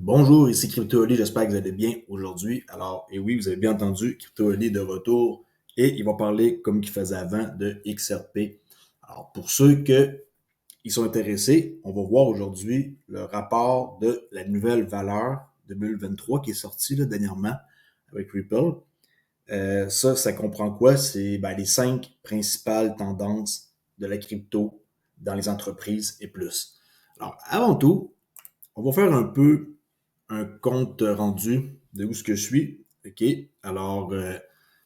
Bonjour, ici CryptoOli, j'espère que vous allez bien aujourd'hui. Alors, et oui, vous avez bien entendu, CryptoOli de retour et il va parler, comme il faisait avant, de XRP. Alors, pour ceux qui sont intéressés, on va voir aujourd'hui le rapport de la nouvelle valeur 2023 qui est sorti là, dernièrement avec Ripple. Ça comprend quoi? C'est les 5 principales tendances de la crypto dans les entreprises et plus. Alors, avant tout, on va faire un peu un compte rendu de où ce que je suis. OK? Alors,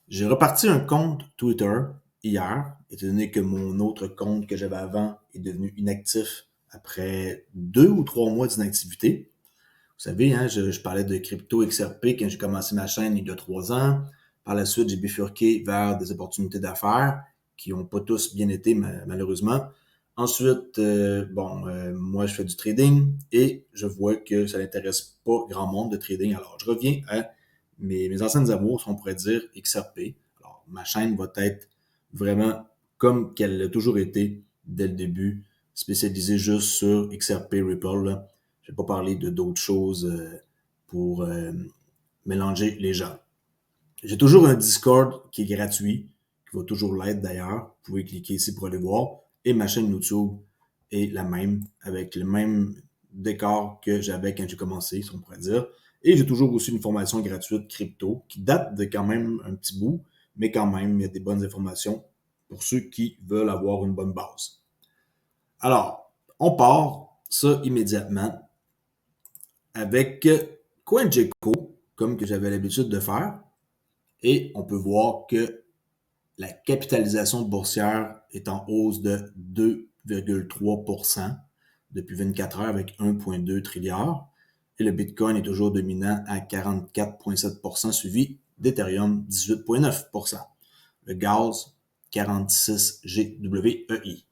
j'ai reparti un compte Twitter hier, étant donné que mon autre compte que j'avais avant est devenu inactif après 2 ou 3 mois d'inactivité. Vous savez, hein, je parlais de crypto XRP quand j'ai commencé ma chaîne il y a 3 ans. Par la suite, j'ai bifurqué vers des opportunités d'affaires qui n'ont pas tous bien été, malheureusement. Ensuite, moi, je fais du trading et je vois que ça n'intéresse pas grand monde de trading. Alors, je reviens à mes anciennes amours, si on pourrait dire, XRP. Alors, ma chaîne va être vraiment comme qu'elle l'a toujours été dès le début, spécialisée juste sur XRP Ripple, là. Je vais pas parler de d'autres choses pour mélanger les gens. J'ai toujours un Discord qui est gratuit, qui va toujours l'être d'ailleurs. Vous pouvez cliquer ici pour aller voir. Et ma chaîne YouTube est la même, avec le même décor que j'avais quand j'ai commencé, si on pourrait dire. Et j'ai toujours aussi une formation gratuite crypto qui date de quand même un petit bout, mais quand même, il y a des bonnes informations pour ceux qui veulent avoir une bonne base. Alors, on part ça immédiatement avec CoinGecko, comme que j'avais l'habitude de faire. Et on peut voir que la capitalisation boursière est en hausse de 2,3% depuis 24 heures avec 1,2 trilliard. Et le Bitcoin est toujours dominant à 44,7%, suivi d'Ethereum 18,9%. Le gaz 46 GWEI.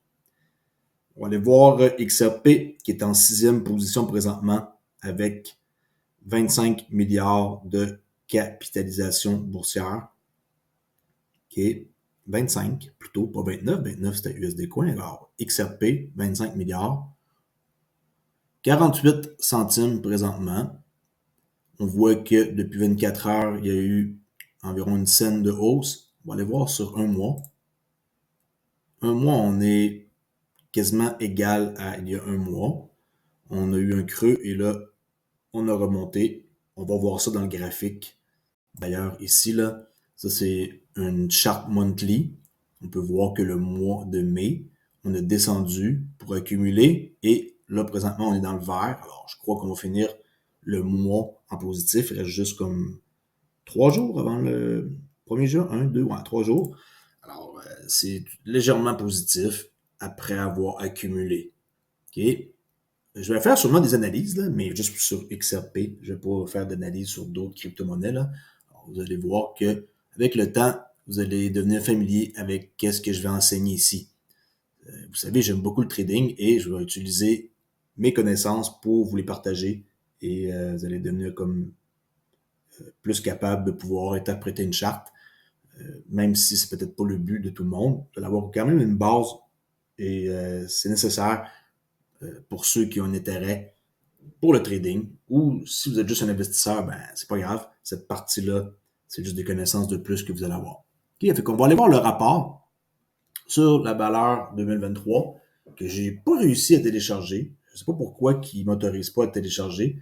On va aller voir XRP qui est en 6e position présentement avec 25 milliards de capitalisation boursière. OK. 25 plutôt, pas 29. 29 c'était USD Coin. Alors, XRP, 25 milliards. 48 centimes présentement. On voit que depuis 24 heures, il y a eu environ une scène de hausse. On va aller voir sur un mois. Un mois, on est quasiment égal à il y a un mois. On a eu un creux et là, on a remonté. On va voir ça dans le graphique. D'ailleurs, ici, là, ça c'est une charte monthly. On peut voir que le mois de mai, on a descendu pour accumuler et là, présentement, on est dans le vert. Alors, je crois qu'on va finir le mois en positif. Il reste juste comme 3 jours avant le 1er juin. 1, 2, 3 jours. Alors, c'est légèrement positif après avoir accumulé. OK? Je vais faire sûrement des analyses, là, mais juste sur XRP. Je ne vais pas faire d'analyse sur d'autres crypto-monnaies, là. Alors, vous allez voir que avec le temps, vous allez devenir familier avec qu'est-ce que je vais enseigner ici. Vous savez, j'aime beaucoup le trading et je vais utiliser mes connaissances pour vous les partager et vous allez devenir comme plus capable de pouvoir interpréter une charte, même si c'est peut-être pas le but de tout le monde. Vous allez avoir quand même une base et c'est nécessaire pour ceux qui ont un intérêt pour le trading, ou si vous êtes juste un investisseur, ben c'est pas grave. Cette partie-là, c'est juste des connaissances de plus que vous allez avoir. OK, fait qu'on va aller voir le rapport sur la valeur 2023 que j'ai pas réussi à télécharger. Je sais pas pourquoi ils m'autorisent pas à télécharger.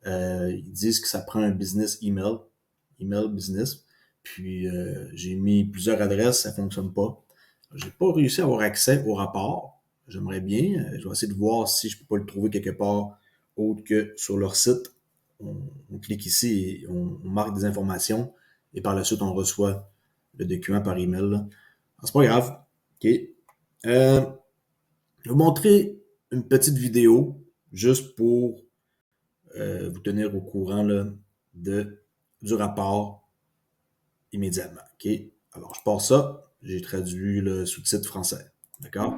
Ils disent que ça prend un business email business. Puis j'ai mis plusieurs adresses, ça fonctionne pas. J'ai pas réussi à avoir accès au rapport. J'aimerais bien. Je vais essayer de voir si je peux pas le trouver quelque part autre que sur leur site. On clique ici et on marque des informations et par la suite on reçoit le document par email. Là. C'est pas grave. OK. Je vais vous montrer une petite vidéo juste pour vous tenir au courant là, du rapport immédiatement. OK? Alors, je passe ça. J'ai traduit le sous-titre français. D'accord?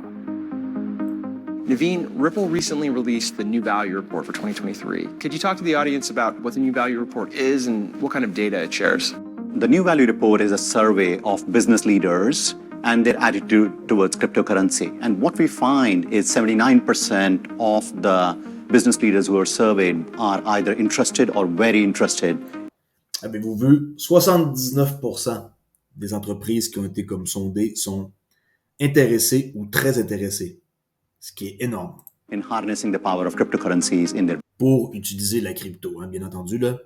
Naveen, Ripple recently released the New Value Report for 2023. Could you talk to the audience about what the New Value Report is and what kind of data it shares? The New Value Report is a survey of business leaders and their attitude towards cryptocurrency. And what we find is 79% of the business leaders who are surveyed are either interested or very interested. Avez-vous vu, 79% des entreprises qui ont été comme sondées sont intéressées ou très intéressées, ce qui est énorme. In harnessing the power of cryptocurrencies in their Pour utiliser la crypto, bien entendu, là.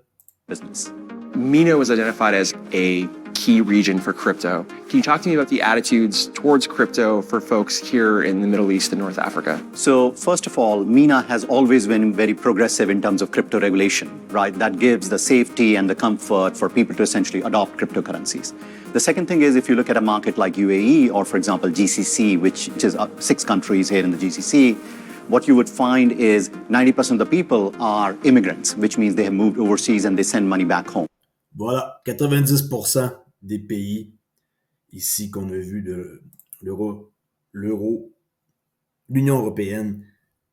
business. MENA was identified as a key region for crypto. Can you talk to me about the attitudes towards crypto for folks here in the Middle East and North Africa? So, first of all, MENA has always been very progressive in terms of crypto regulation, right? That gives the safety and the comfort for people to essentially adopt cryptocurrencies. The second thing is, if you look at a market like UAE or, for example, GCC, which is 6 countries here in the GCC, what you would find is 90% of the people are immigrants, which means they have moved overseas and they send money back home. Voilà, 90% des pays ici qu'on a vu de l'euro, l'Union européenne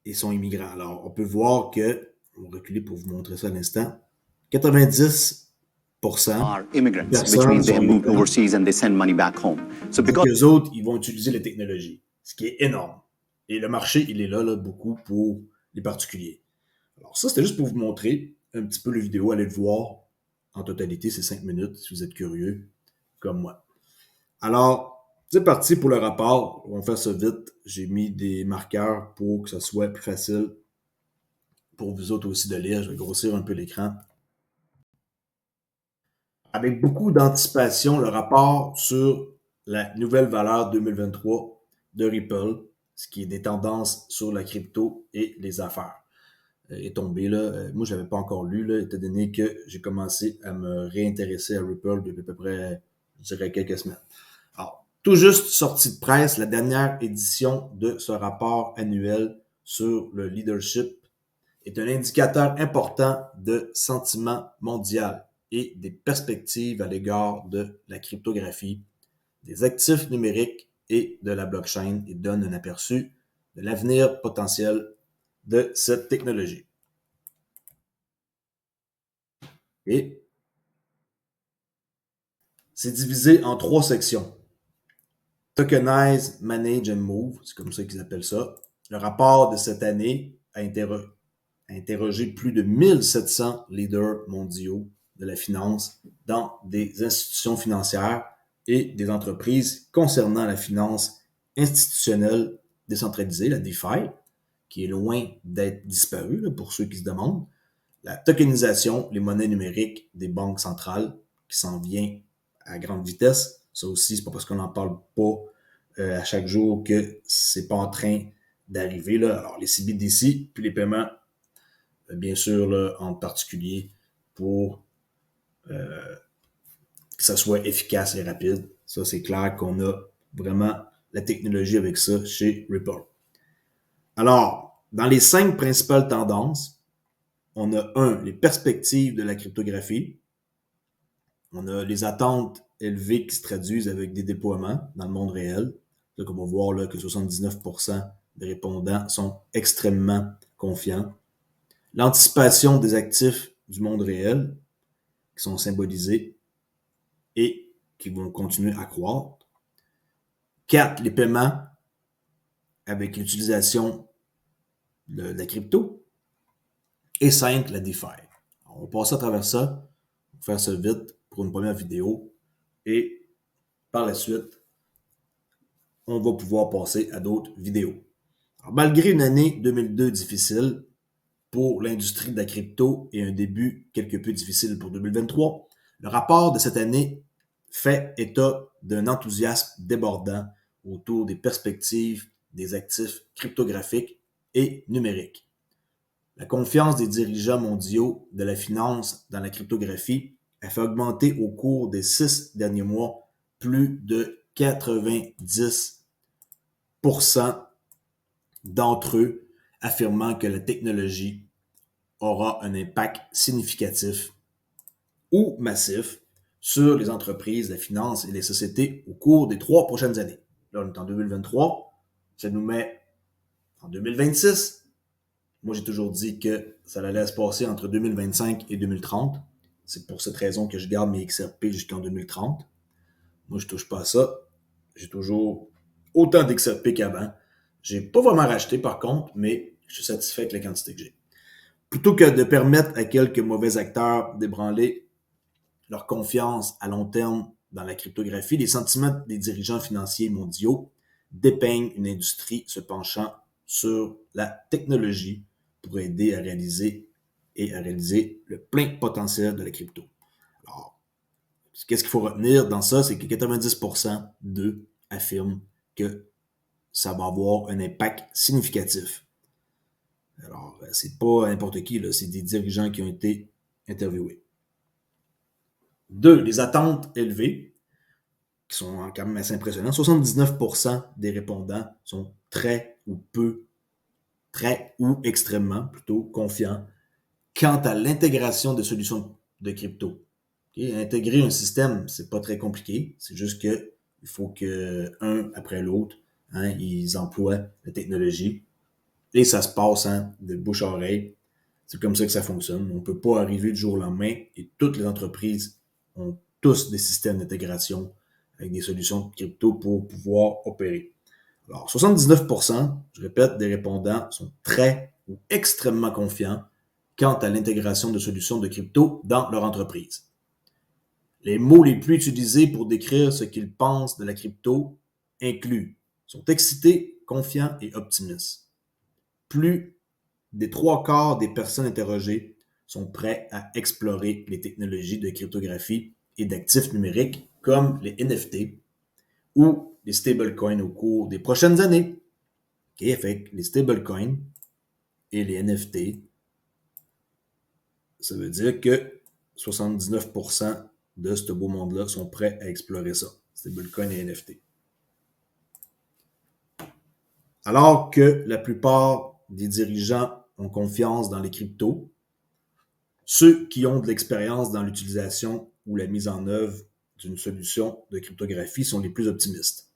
et sont immigrants. Alors, on peut voir que, on va reculer pour vous montrer ça à l'instant, 90% Are immigrants, which personnes means they have sont moved immigrants. overseas and they send money back home. So Donc, because eux autres, ils vont utiliser les technologies, ce qui est énorme. Et le marché, il est là beaucoup pour les particuliers. Alors ça, c'était juste pour vous montrer un petit peu le vidéo. Allez le voir en totalité, c'est 5 minutes, si vous êtes curieux, comme moi. Alors, c'est parti pour le rapport. On va faire ça vite. J'ai mis des marqueurs pour que ça soit plus facile pour vous autres aussi de lire. Je vais grossir un peu l'écran. Avec beaucoup d'anticipation, le rapport sur la nouvelle valeur 2023 de Ripple, ce qui est des tendances sur la crypto et les affaires, est tombé là. Moi, je l'avais pas encore lu, là, étant donné que j'ai commencé à me réintéresser à Ripple depuis à peu près, je dirais, quelques semaines. Alors, tout juste sortie de presse, la dernière édition de ce rapport annuel sur le leadership est un indicateur important de sentiment mondial et des perspectives à l'égard de la cryptographie, des actifs numériques et de la blockchain et donne un aperçu de l'avenir potentiel de cette technologie. Et c'est divisé en 3 sections. Tokenize, Manage and Move, c'est comme ça qu'ils appellent ça. Le rapport de cette année a interrogé plus de 1700 leaders mondiaux de la finance dans des institutions financières et des entreprises concernant la finance institutionnelle décentralisée, la DeFi, qui est loin d'être disparue, là, pour ceux qui se demandent, la tokenisation, les monnaies numériques des banques centrales, qui s'en vient à grande vitesse. Ça aussi, c'est pas parce qu'on n'en parle pas à chaque jour que c'est pas en train d'arriver, là. Alors, les CBDC, puis les paiements, bien sûr, là, en particulier, pour que ça soit efficace et rapide. Ça, c'est clair qu'on a vraiment la technologie avec ça chez Ripple. Alors, dans les 5 principales tendances, on a les perspectives de la cryptographie. On a les attentes élevées qui se traduisent avec des déploiements dans le monde réel. Donc, on va voir là, que 79% des répondants sont extrêmement confiants. L'anticipation des actifs du monde réel qui sont symbolisés et qui vont continuer à croître. 4, les paiements avec l'utilisation de la crypto. Et 5, la DeFi. On va passer à travers ça. On va faire ça vite pour une première vidéo. Et par la suite, on va pouvoir passer à d'autres vidéos. Alors, malgré une année 2002 difficile pour l'industrie de la crypto et un début quelque peu difficile pour 2023, le rapport de cette année fait état d'un enthousiasme débordant autour des perspectives des actifs cryptographiques et numériques. La confiance des dirigeants mondiaux de la finance dans la cryptographie a fait augmenter au cours des 6 derniers mois plus de 90% d'entre eux affirmant que la technologie aura un impact significatif ou massif sur les entreprises, la finance et les sociétés au cours des 3 prochaines années. Là, on est en 2023, ça nous met en 2026. Moi, j'ai toujours dit que ça allait se passer entre 2025 et 2030. C'est pour cette raison que je garde mes XRP jusqu'en 2030. Moi, je touche pas à ça. J'ai toujours autant d'XRP qu'avant. J'ai pas vraiment racheté, par contre, mais je suis satisfait avec la quantité que j'ai. Plutôt que de permettre à quelques mauvais acteurs d'ébranler leur confiance à long terme dans la cryptographie, les sentiments des dirigeants financiers mondiaux dépeignent une industrie se penchant sur la technologie pour aider à réaliser le plein potentiel de la crypto. Alors, qu'est-ce qu'il faut retenir dans ça? C'est que 90% d'eux affirment que ça va avoir un impact significatif. Alors, c'est pas n'importe qui, là, c'est des dirigeants qui ont été interviewés. 2. Les attentes élevées, qui sont quand même assez impressionnantes. 79% des répondants sont très ou extrêmement, plutôt, confiants quant à l'intégration de solutions de crypto. Okay? Intégrer un système, c'est pas très compliqué. C'est juste que il faut que un après l'autre, ils emploient la technologie et ça se passe de bouche à oreille. C'est comme ça que ça fonctionne. On peut pas arriver du jour au lendemain et toutes les entreprises ont tous des systèmes d'intégration avec des solutions de crypto pour pouvoir opérer. Alors, 79%, je répète, des répondants sont très ou extrêmement confiants quant à l'intégration de solutions de crypto dans leur entreprise. Les mots les plus utilisés pour décrire ce qu'ils pensent de la crypto incluent sont excités, confiants et optimistes. Plus des 3/4 des personnes interrogées sont prêts à explorer les technologies de cryptographie et d'actifs numériques comme les NFT ou les stablecoins au cours des prochaines années. Okay, fait que les stablecoins et les NFT, ça veut dire que 79% de ce beau monde-là sont prêts à explorer ça, stablecoins et NFT. Alors que la plupart des dirigeants ont confiance dans les cryptos, ceux qui ont de l'expérience dans l'utilisation ou la mise en œuvre d'une solution de cryptographie sont les plus optimistes,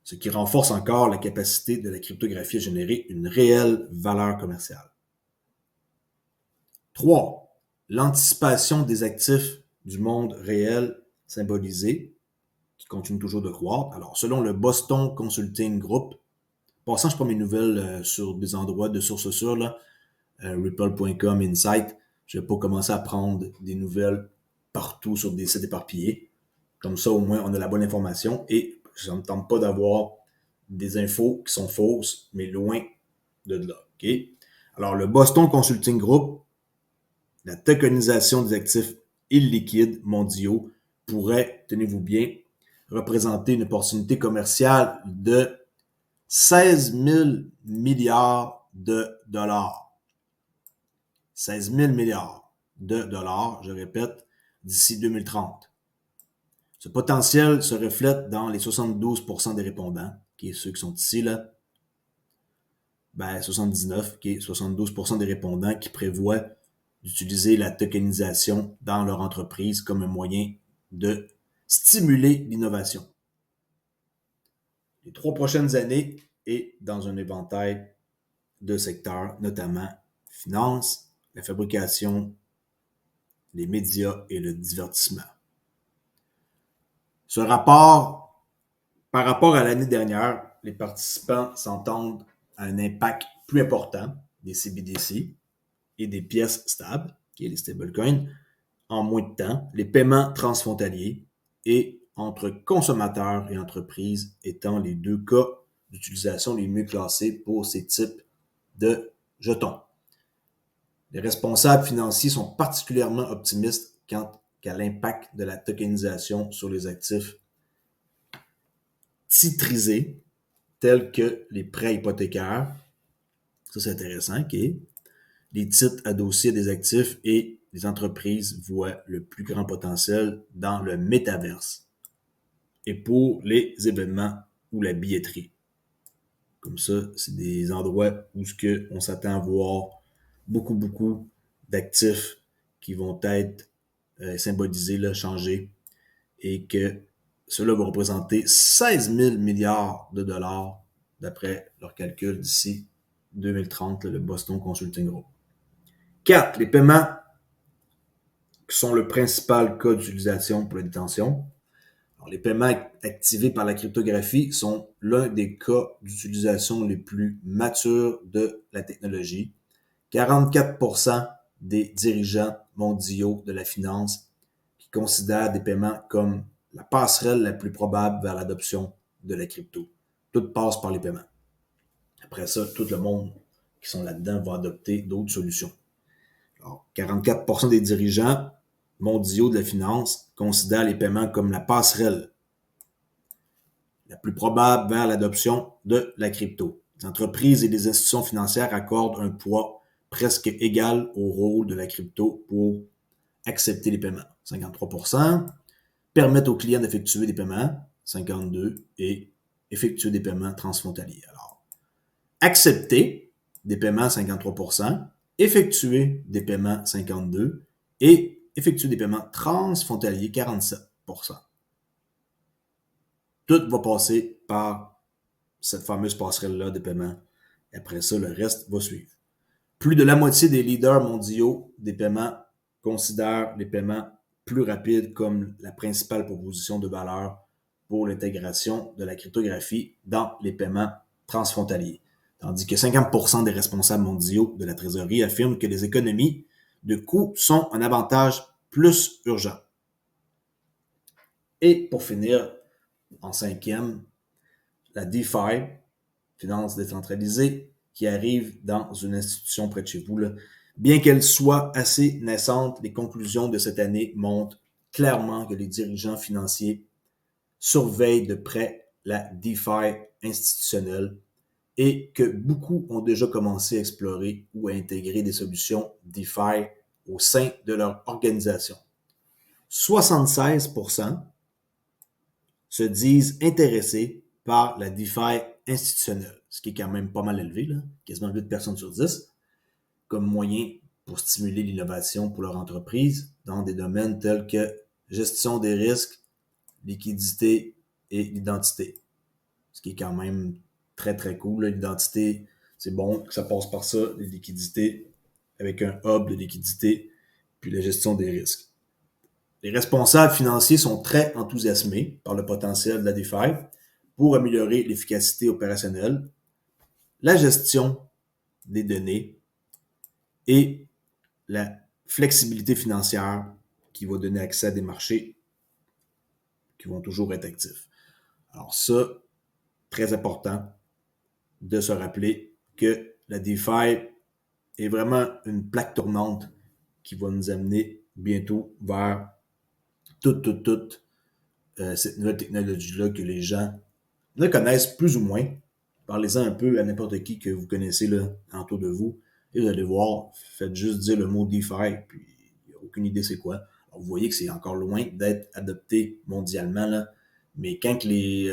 ce qui renforce encore la capacité de la cryptographie à générer une réelle valeur commerciale. 3. L'anticipation des actifs du monde réel symbolisé, qui continue toujours de croître. Alors, selon le Boston Consulting Group, passant, je prends mes nouvelles sur des endroits de sources sûres, là, Ripple.com, Insight, je vais pas commencer à prendre des nouvelles partout sur des sites éparpillés. Comme ça, au moins, on a la bonne information et je ne tente pas d'avoir des infos qui sont fausses, mais loin de là. Okay? Alors, le Boston Consulting Group, la tokenisation des actifs illiquides mondiaux pourrait, tenez-vous bien, représenter une opportunité commerciale de 16 000 milliards de dollars. 16 000 milliards de dollars, je répète, d'ici 2030. Ce potentiel se reflète dans les 72% des répondants, qui est ceux qui sont ici, là. 79, qui est 72% des répondants qui prévoient d'utiliser la tokenisation dans leur entreprise comme un moyen de stimuler l'innovation. Les 3 prochaines années et dans un éventail de secteurs, notamment finance, la fabrication, les médias et le divertissement. Ce rapport, par rapport à l'année dernière, les participants s'entendent à un impact plus important des CBDC et des pièces stables, qui est les stablecoins, en moins de temps, les paiements transfrontaliers et entre consommateurs et entreprises étant les 2 cas d'utilisation les mieux classés pour ces types de jetons. Les responsables financiers sont particulièrement optimistes quant à l'impact de la tokenisation sur les actifs titrisés, tels que les prêts hypothécaires. Ça, c'est intéressant, OK? Les titres adossés à des actifs et les entreprises voient le plus grand potentiel dans le métaverse et pour les événements ou la billetterie. Comme ça, c'est des endroits où on s'attend à voir beaucoup d'actifs qui vont être symbolisés, là, changés, et que cela va représenter 16 000 milliards de dollars d'après leurs calculs d'ici 2030, le Boston Consulting Group. 4. Les paiements qui sont le principal cas d'utilisation pour la détention. Alors, les paiements activés par la cryptographie sont l'un des cas d'utilisation les plus matures de la technologie, 44% des dirigeants mondiaux de la finance qui considèrent des paiements comme la passerelle la plus probable vers l'adoption de la crypto. Tout passe par les paiements. Après ça, tout le monde qui sont là-dedans va adopter d'autres solutions. Alors, 44% des dirigeants mondiaux de la finance considèrent les paiements comme la passerelle la plus probable vers l'adoption de la crypto. Les entreprises et les institutions financières accordent un poids presque égal au rôle de la crypto pour accepter les paiements. 53%, permettent aux clients d'effectuer des paiements, 52%, et effectuer des paiements transfrontaliers. Alors, accepter des paiements, 53%, effectuer des paiements, 52%, et effectuer des paiements transfrontaliers, 47%. Tout va passer par cette fameuse passerelle-là de paiement. Et après ça, le reste va suivre. Plus de la moitié des leaders mondiaux des paiements considèrent les paiements plus rapides comme la principale proposition de valeur pour l'intégration de la cryptographie dans les paiements transfrontaliers. Tandis que 50% des responsables mondiaux de la trésorerie affirment que les économies de coûts sont un avantage plus urgent. Et pour finir, en cinquième, la DeFi, finance décentralisée, qui arrive dans une institution près de chez vous. Là. Bien qu'elle soit assez naissante, les conclusions de cette année montrent clairement que les dirigeants financiers surveillent de près la DeFi institutionnelle et que beaucoup ont déjà commencé à explorer ou à intégrer des solutions DeFi au sein de leur organisation. 76% se disent intéressés par la DeFi institutionnelle, ce qui est quand même pas mal élevé, là, quasiment 8 personnes sur 10, comme moyen pour stimuler l'innovation pour leur entreprise dans des domaines tels que gestion des risques, liquidité et l'identité. Ce qui est quand même très, très cool. L'identité, c'est bon que ça passe par ça, les liquidités, avec un hub de liquidité, puis la gestion des risques. Les responsables financiers sont très enthousiasmés par le potentiel de la DeFi pour améliorer l'efficacité opérationnelle, la gestion des données et la flexibilité financière qui va donner accès à des marchés qui vont toujours être actifs. Alors ça, très important de se rappeler que la DeFi est vraiment une plaque tournante qui va nous amener bientôt vers toute cette nouvelle technologie-là que les gens ne connaissent plus ou moins. Parlez-en un peu à n'importe qui que vous connaissez là, autour de vous. Et vous allez voir, faites juste dire le mot DeFi, puis il n'y a aucune idée c'est quoi. Alors, vous voyez que c'est encore loin d'être adopté mondialement, là. Mais quand les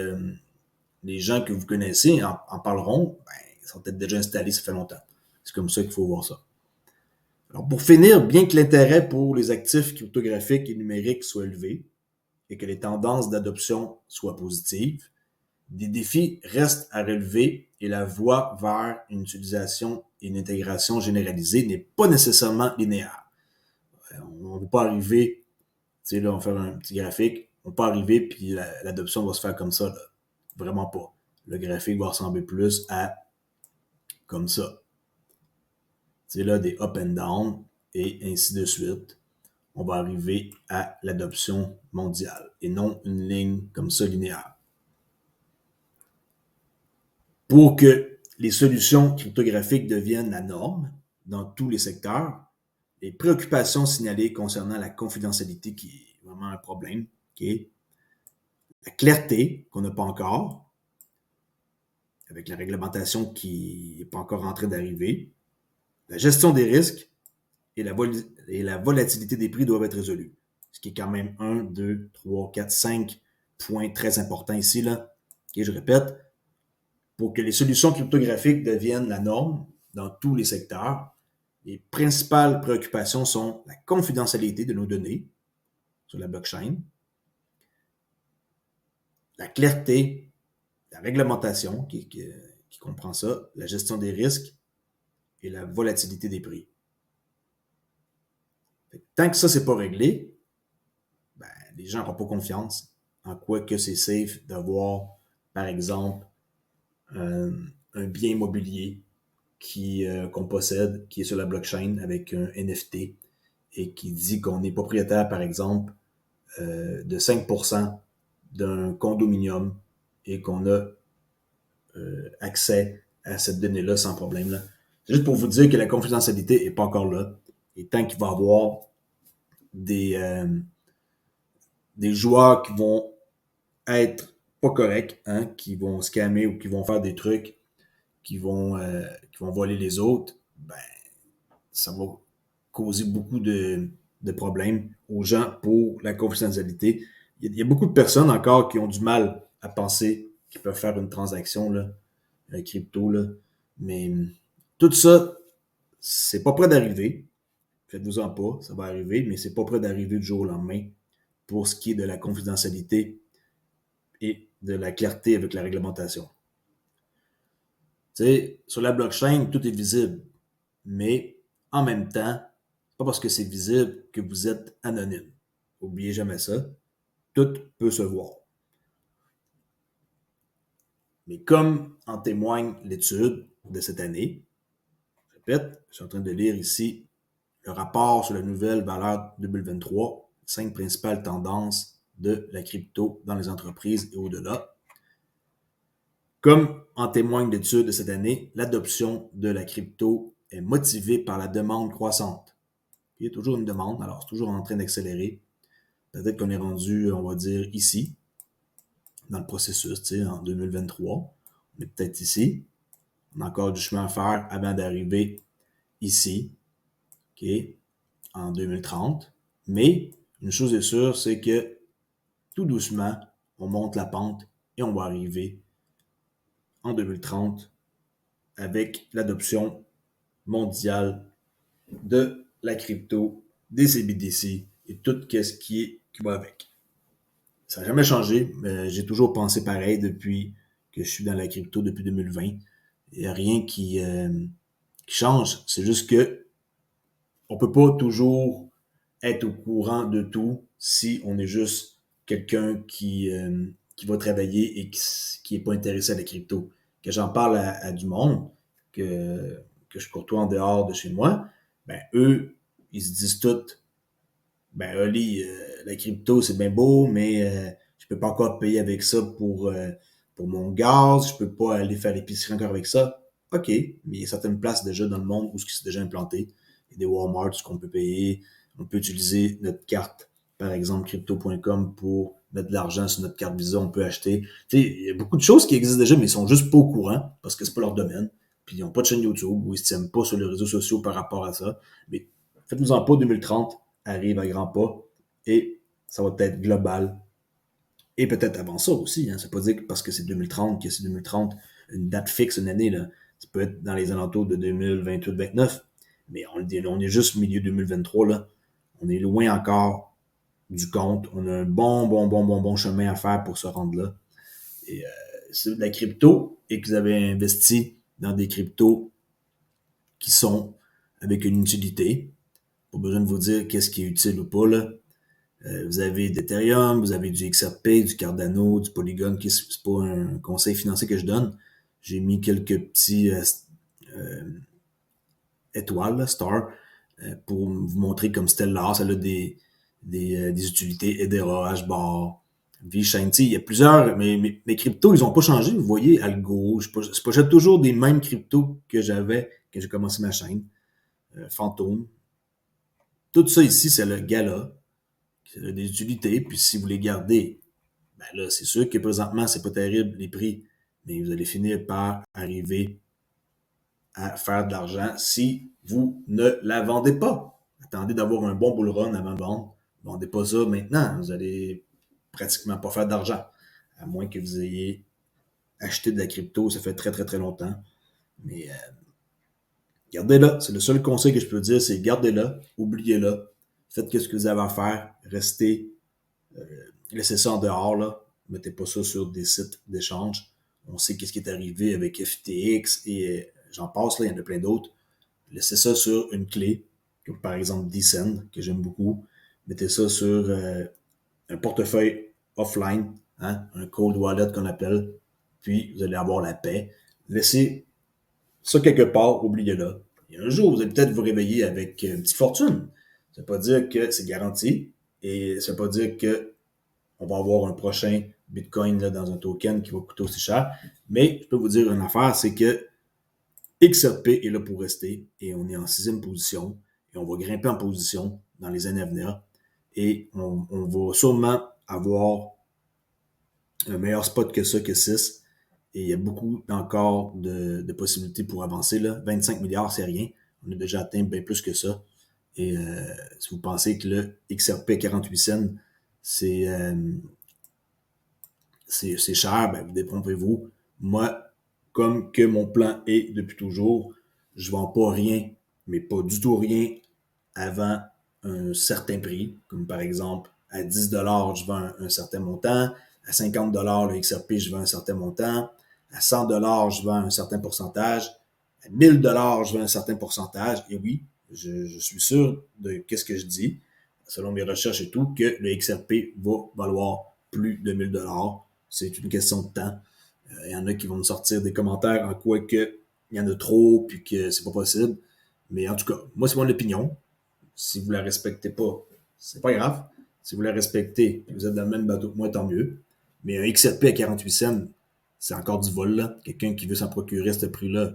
gens que vous connaissez en parleront, ben, ils sont peut-être déjà installés, ça fait longtemps. C'est comme ça qu'il faut voir ça. Alors, pour finir, bien que l'intérêt pour les actifs cryptographiques et numériques soit élevé et que les tendances d'adoption soient positives, des défis restent à relever et la voie vers une utilisation et une intégration généralisée n'est pas nécessairement linéaire. On ne va pas arriver, tu sais, là, on va faire un petit graphique, on ne va pas arriver puis l'adoption va se faire comme ça. Là. Vraiment pas. Le graphique va ressembler plus à comme ça. C'est là des up and down et ainsi de suite. On va arriver à l'adoption mondiale et non une ligne comme ça linéaire. Pour que les solutions cryptographiques deviennent la norme dans tous les secteurs, les préoccupations signalées concernant la confidentialité, qui est vraiment un problème, okay? La clarté qu'on n'a pas encore, avec la réglementation qui n'est pas encore en train d'arriver, la gestion des risques et la volatilité des prix doivent être résolus. Ce qui est quand même 1, 2, 3, 4, 5 points très importants ici. Là. Okay, je répète, pour que les solutions cryptographiques deviennent la norme dans tous les secteurs, les principales préoccupations sont la confidentialité de nos données sur la blockchain, la clarté, la réglementation qui comprend ça, la gestion des risques et la volatilité des prix. Tant que ça, c'est pas réglé, ben, les gens n'auront pas confiance en quoi que c'est safe d'avoir, par exemple, un bien immobilier qu'on possède, qui est sur la blockchain avec un NFT et qui dit qu'on est propriétaire, par exemple, de 5% d'un condominium et qu'on a accès à cette donnée-là sans problème. Là. C'est juste pour vous dire que la confidentialité n'est pas encore là. Et tant qu'il va y avoir des joueurs qui vont être pas corrects, hein, qui vont scammer ou qui vont faire des trucs qui vont voler les autres, ben, ça va causer beaucoup de problèmes aux gens pour la confidentialité. Il y a beaucoup de personnes encore qui ont du mal à penser qu'ils peuvent faire une transaction là, crypto, là. Mais tout ça, c'est pas près d'arriver. Faites-vous-en pas, ça va arriver, mais c'est pas près d'arriver du jour au lendemain pour ce qui est de la confidentialité et de la clarté avec la réglementation. Tu sais, sur la blockchain, tout est visible, mais en même temps, c'est pas parce que c'est visible que vous êtes anonyme. N'oubliez jamais ça. Tout peut se voir. Mais comme en témoigne l'étude de cette année, je répète, je suis en train de lire ici le rapport sur la nouvelle valeur 2023, 5 principales tendances de la crypto dans les entreprises et au-delà. Comme en témoigne l'étude de cette année, l'adoption de la crypto est motivée par la demande croissante. Il y a toujours une demande, alors c'est toujours en train d'accélérer. Peut-être qu'on est rendu, on va dire, ici, dans le processus, tu sais, en 2023. On est peut-être ici. On a encore du chemin à faire avant d'arriver ici, OK, en 2030. Mais une chose est sûre, c'est que tout doucement, on monte la pente et on va arriver en 2030 avec l'adoption mondiale de la crypto, des CBDC et tout ce qui va avec. Ça n'a jamais changé, mais j'ai toujours pensé pareil depuis que je suis dans la crypto depuis 2020. Il n'y a rien qui change. C'est juste que on peut pas toujours être au courant de tout si on est juste quelqu'un qui va travailler et qui est pas intéressé à la crypto. Que j'en parle à du monde que je courtois en dehors de chez moi, ben eux, ils se disent tout, ben Oli, la crypto c'est bien beau, mais je peux pas encore payer avec ça pour mon gaz, je peux pas aller faire l'épicerie encore avec ça. OK, mais il y a certaines places déjà dans le monde où c'est déjà implanté. Il y a des Walmart où on peut payer, on peut utiliser notre carte, par exemple crypto.com pour mettre de l'argent sur notre carte Visa, on peut acheter. Tu sais, il y a beaucoup de choses qui existent déjà, mais ils sont juste pas au courant parce que c'est pas leur domaine. Puis ils n'ont pas de chaîne YouTube ou ils se tiennent pas sur les réseaux sociaux par rapport à ça. Mais faites-vous-en pas, 2030 arrive à grands pas et ça va être global. Et peut-être avant ça aussi, hein. C'est pas dire que parce que c'est 2030 que c'est 2030 une date fixe, une année, là. Ça peut être dans les alentours de 2028-29, mais on est juste milieu 2023, là. On est loin encore du compte. On a un bon chemin à faire pour se rendre là. Et c'est de la crypto et que vous avez investi dans des cryptos qui sont avec une utilité. Pas besoin de vous dire qu'est-ce qui est utile ou pas, là. Vous avez d'Ethereum, vous avez du XRP, du Cardano, du Polygon, qui c'est pas un conseil financier que je donne. J'ai mis quelques petits étoiles, là, star, pour vous montrer comme Stellar, ça a des utilités, Hedera, HBAR, VeChain. Il y a plusieurs, mais mes cryptos, ils ont pas changé. Vous voyez, Algo, je possède toujours des mêmes cryptos que j'avais quand j'ai commencé ma chaîne. Phantom. Tout ça ici, c'est le Gala. C'est des utilités, puis si vous les gardez, ben là, c'est sûr que présentement, c'est pas terrible les prix, mais vous allez finir par arriver à faire de l'argent si vous ne la vendez pas. Attendez d'avoir un bon bull run avant de vendre. Vendez pas ça maintenant. Vous allez pratiquement pas faire d'argent. À moins que vous ayez acheté de la crypto, ça fait très très très longtemps. Mais gardez-la. C'est le seul conseil que je peux dire, c'est gardez-la, oubliez-la. Faites ce que vous avez à faire. Restez, laissez ça en dehors, là. Mettez pas ça sur des sites d'échange. On sait qu'est-ce qui est arrivé avec FTX et j'en passe, là, il y en a plein d'autres. Laissez ça sur une clé, comme par exemple Descend, que j'aime beaucoup. Mettez ça sur un portefeuille offline, hein, un cold wallet qu'on appelle, puis vous allez avoir la paix. Laissez Ça, quelque part, oubliez-le. Et un jour, vous allez peut-être vous réveiller avec une petite fortune. Ça ne veut pas dire que c'est garanti. Et ça ne veut pas dire qu'on va avoir un prochain Bitcoin là, dans un token qui va coûter aussi cher. Mais je peux vous dire une affaire, c'est que XRP est là pour rester et on est en 6e position et on va grimper en position dans les années à venir et on va sûrement avoir un meilleur spot que ça, que 6. Et il y a beaucoup encore de possibilités pour avancer. Là. 25 milliards, c'est rien. On a déjà atteint bien plus que ça. Et si vous pensez que le XRP à 48 cents, c'est cher, ben, détrompez-vous. Moi, comme que mon plan est depuis toujours, je ne vends pas rien, mais pas du tout rien avant un certain prix, comme par exemple à 10 je vends un certain montant, à 50 le XRP, je vends un certain montant, à 100 je vends un certain pourcentage, à 1000 je vends un certain pourcentage, et oui, je suis sûr de qu'est-ce que je dis, selon mes recherches et tout, que le XRP va valoir plus de 1000 c'est une question de temps. Il y en a qui vont me sortir des commentaires en quoi que il y en a trop puis que c'est pas possible. Mais en tout cas, moi, c'est mon opinion. Si vous la respectez pas, c'est pas grave. Si vous la respectez et vous êtes dans le même bateau que moi, tant mieux. Mais un XRP à 48 cents, c'est encore du vol, là. Quelqu'un qui veut s'en procurer à ce prix-là,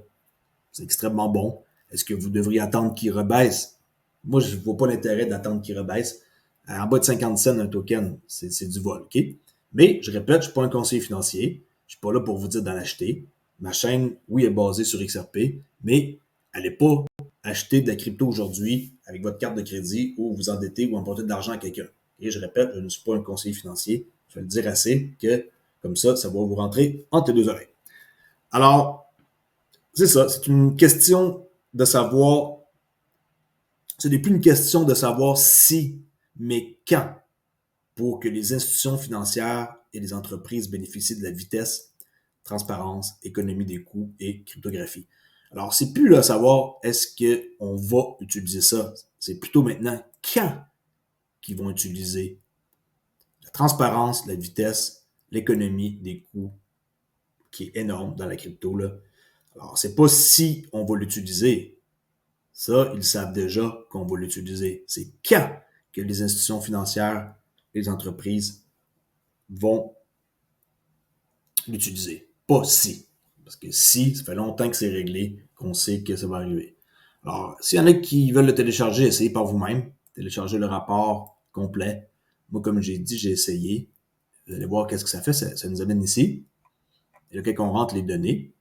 c'est extrêmement bon. Est-ce que vous devriez attendre qu'il rebaisse? Moi, je ne vois pas l'intérêt d'attendre qu'il rebaisse. En bas de 50 cents un token, c'est du vol, OK? Mais, je répète, je ne suis pas un conseiller financier. Je ne suis pas là pour vous dire d'en acheter. Ma chaîne, oui, est basée sur XRP, mais elle n'est pas acheter de la crypto aujourd'hui avec votre carte de crédit ou vous endetter ou emprunter de l'argent à quelqu'un. Et je répète, je ne suis pas un conseiller financier. Je vais le dire assez que, comme ça va vous rentrer entre les deux oreilles. Alors, c'est ça, c'est une question de savoir, ce n'est plus une question de savoir si, mais quand, pour que les institutions financières et les entreprises bénéficient de la vitesse, transparence, économie des coûts et cryptographie. Alors, c'est plus là savoir est-ce qu'on va utiliser ça. C'est plutôt maintenant quand qu'ils vont utiliser la transparence, la vitesse, l'économie des coûts, qui est énorme dans la crypto. Là. Alors, c'est pas si on va l'utiliser. Ça, ils savent déjà qu'on va l'utiliser. C'est quand que les institutions financières, les entreprises vont l'utiliser. Pas si. Parce que si, ça fait longtemps que c'est réglé, qu'on sait que ça va arriver. Alors, s'il y en a qui veulent le télécharger, essayez par vous-même. Téléchargez le rapport complet. Moi, comme j'ai dit, j'ai essayé. Vous allez voir qu'est-ce que ça fait. Ça nous amène ici. Et là, quand on rentre les données,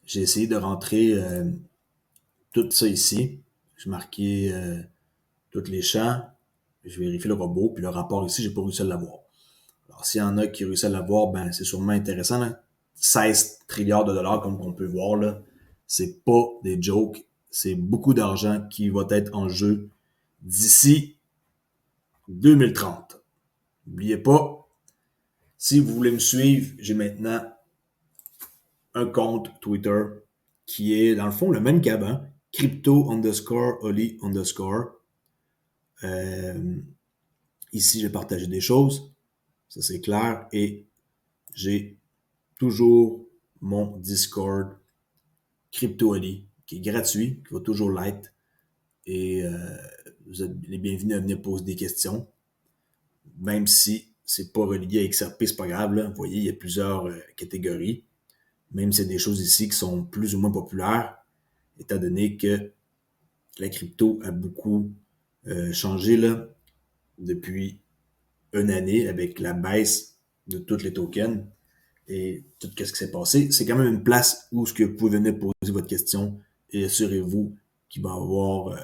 j'ai essayé de rentrer tout ça ici. J'ai marqué tous les champs. Je vérifie le robot. Puis le rapport ici, j'ai pas réussi à l'avoir. Alors, s'il y en a qui réussissent à l'avoir, ben, c'est sûrement intéressant. Là. 16 trilliards de dollars, comme on peut voir, là. C'est pas des jokes. C'est beaucoup d'argent qui va être en jeu d'ici 2030. N'oubliez pas, si vous voulez me suivre, j'ai maintenant un compte Twitter qui est, dans le fond, le même qu'avant. Crypto_Oli_. Ici, j'ai partagé des choses. Ça, c'est clair. Et j'ai toujours mon Discord CryptoOli, qui est gratuit, qui va toujours l'être. Et vous êtes les bienvenus à venir poser des questions. Même si c'est pas relié à XRP, c'est pas grave. Là. Vous voyez, il y a plusieurs catégories. Même si c'est des choses ici qui sont plus ou moins populaires, étant donné que la crypto a beaucoup changé là, depuis une année avec la baisse de tous les tokens et tout ce qui s'est passé. C'est quand même une place où ce que vous pouvez venir poser votre question et assurez-vous qu'il va y avoir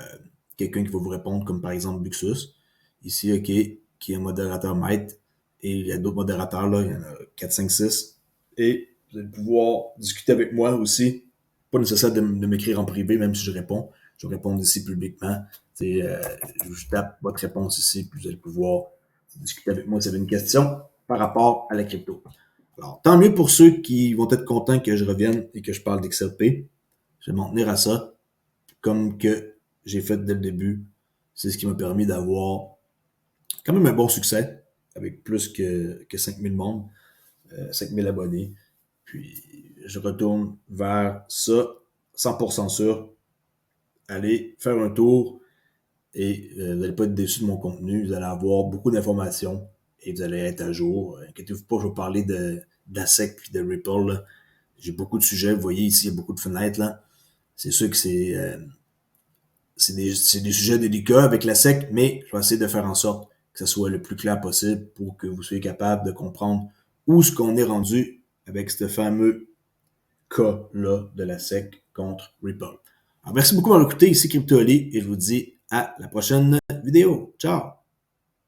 quelqu'un qui va vous répondre, comme par exemple Buxus, ici, OK, qui est un modérateur maître, et il y a d'autres modérateurs, là, il y en a 4, 5, 6, et vous allez pouvoir discuter avec moi aussi. Pas nécessaire de m'écrire en privé, même si je réponds. Je vais répondre ici publiquement. Je tape votre réponse ici, puis vous allez pouvoir discuter avec moi si vous avez une question par rapport à la crypto. Alors, tant mieux pour ceux qui vont être contents que je revienne et que je parle d'XRP. Je vais m'en tenir à ça, comme que j'ai fait dès le début. C'est ce qui m'a permis d'avoir quand même un bon succès, avec plus que 5000 membres, 5000 abonnés. Puis, je retourne vers ça, 100% sûr. Allez faire un tour et vous n'allez pas être déçus de mon contenu. Vous allez avoir beaucoup d'informations et vous allez être à jour. Inquiétez-vous pas, je vais parler de la SEC puis de Ripple. Là. J'ai beaucoup de sujets. Vous voyez ici, il y a beaucoup de fenêtres. Là. C'est sûr que c'est des sujets délicats avec la SEC, mais je vais essayer de faire en sorte que ce soit le plus clair possible pour que vous soyez capable de comprendre où est-ce qu'on est rendu avec ce fameux cas-là de la SEC contre Ripple. Alors, merci beaucoup d'avoir écouté. Ici Crypto Ali et je vous dis à la prochaine vidéo. Ciao!